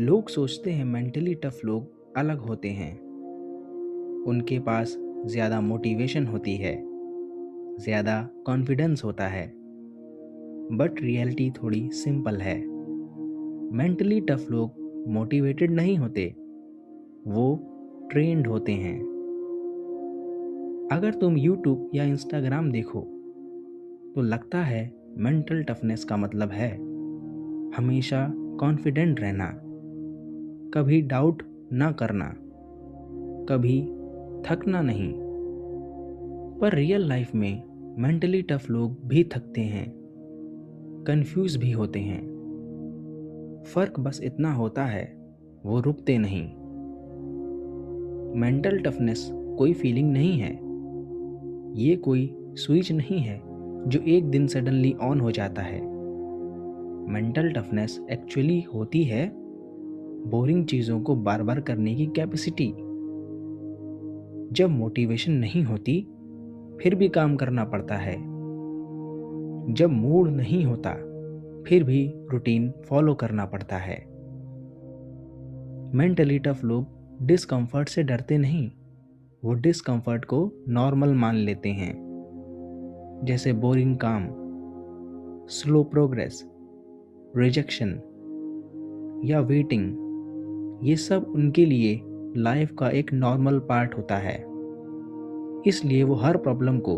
लोग सोचते हैं मेंटली टफ लोग अलग होते हैं। उनके पास ज़्यादा मोटिवेशन होती है, ज़्यादा कॉन्फिडेंस होता है। बट रियलिटी थोड़ी सिंपल है। मेंटली टफ लोग मोटिवेटेड नहीं होते, वो ट्रेंड होते हैं। अगर तुम यूट्यूब या इंस्टाग्राम देखो तो लगता है मेंटल टफनेस का मतलब है हमेशा कॉन्फिडेंट रहना, कभी डाउट ना करना, कभी थकना नहीं। पर रियल लाइफ में मेंटली टफ लोग भी थकते हैं, कंफ्यूज भी होते हैं। फर्क बस इतना होता है, वो रुकते नहीं। मेंटल टफनेस कोई फीलिंग नहीं है, ये कोई स्विच नहीं है जो एक दिन सडनली ऑन हो जाता है। मेंटल टफनेस एक्चुअली होती है बोरिंग चीज़ों को बार बार करने की कैपेसिटी। जब मोटिवेशन नहीं होती फिर भी काम करना पड़ता है, जब मूड नहीं होता फिर भी रूटीन फॉलो करना पड़ता है। मेंटली टफ लोग डिस्कम्फर्ट से डरते नहीं, वो डिस्कम्फर्ट को नॉर्मल मान लेते हैं। जैसे बोरिंग काम, स्लो प्रोग्रेस, रिजेक्शन या वेटिंग, ये सब उनके लिए लाइफ का एक नॉर्मल पार्ट होता है। इसलिए वो हर प्रॉब्लम को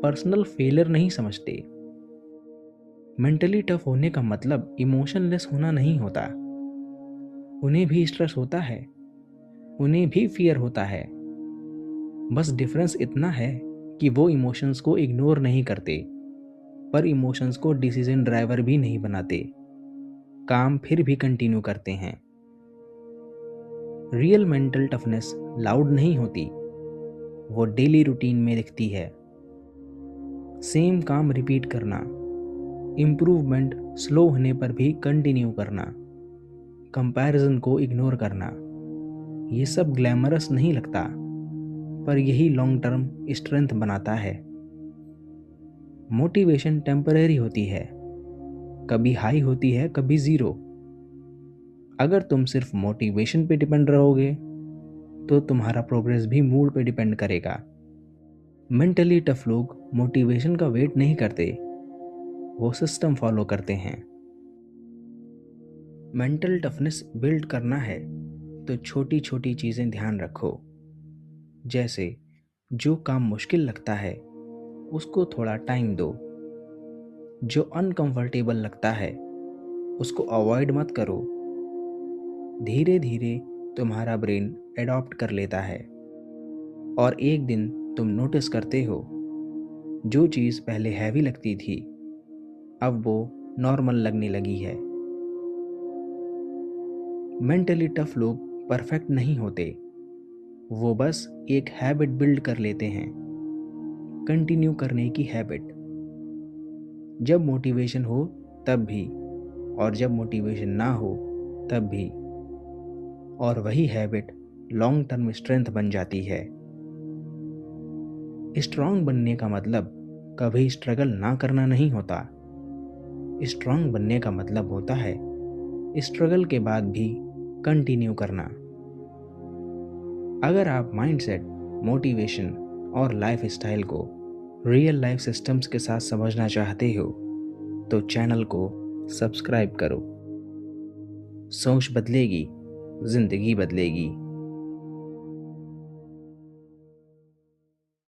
पर्सनल फेलियर नहीं समझते। मेंटली टफ होने का मतलब इमोशनलेस होना नहीं होता। उन्हें भी स्ट्रेस होता है, उन्हें भी फियर होता है। बस डिफरेंस इतना है कि वो इमोशंस को इग्नोर नहीं करते, पर इमोशंस को डिसीजन ड्राइवर भी नहीं बनाते, काम फिर भी कंटिन्यू करते हैं। रियल मेंटल टफनेस लाउड नहीं होती, वो डेली रूटीन में दिखती है। सेम काम रिपीट करना, इम्प्रूवमेंट स्लो होने पर भी कंटिन्यू करना, कंपैरिजन को इग्नोर करना। ये सब ग्लैमरस नहीं लगता, पर यही लॉन्ग टर्म स्ट्रेंथ बनाता है। मोटिवेशन टेम्परेरी होती है, कभी हाई होती है, कभी ज़ीरो। अगर तुम सिर्फ मोटिवेशन पे डिपेंड रहोगे तो तुम्हारा प्रोग्रेस भी मूड पे डिपेंड करेगा। मेंटली टफ लोग मोटिवेशन का वेट नहीं करते, वो सिस्टम फॉलो करते हैं। मेंटल टफनेस बिल्ड करना है तो छोटी छोटी चीज़ें ध्यान रखो। जैसे जो काम मुश्किल लगता है उसको थोड़ा टाइम दो, जो अनकंफर्टेबल लगता है उसको अवॉइड मत करो। धीरे धीरे तुम्हारा ब्रेन एडॉप्ट कर लेता है और एक दिन तुम नोटिस करते हो जो चीज़ पहले हैवी लगती थी अब वो नॉर्मल लगने लगी है। मेंटली टफ लोग परफेक्ट नहीं होते, वो बस एक हैबिट बिल्ड कर लेते हैं, कंटिन्यू करने की हैबिट। जब मोटिवेशन हो तब भी, और जब मोटिवेशन ना हो तब भी। और वही हैबिट लॉन्ग टर्म स्ट्रेंथ बन जाती है। स्ट्रांग बनने का मतलब कभी स्ट्रगल ना करना नहीं होता। स्ट्रांग बनने का मतलब होता है स्ट्रगल के बाद भी कंटिन्यू करना। अगर आप माइंडसेट, मोटिवेशन और लाइफ स्टाइल को रियल लाइफ सिस्टम्स के साथ समझना चाहते हो तो चैनल को सब्सक्राइब करो। सोच बदलेगी, जिंदगी बदलेगी।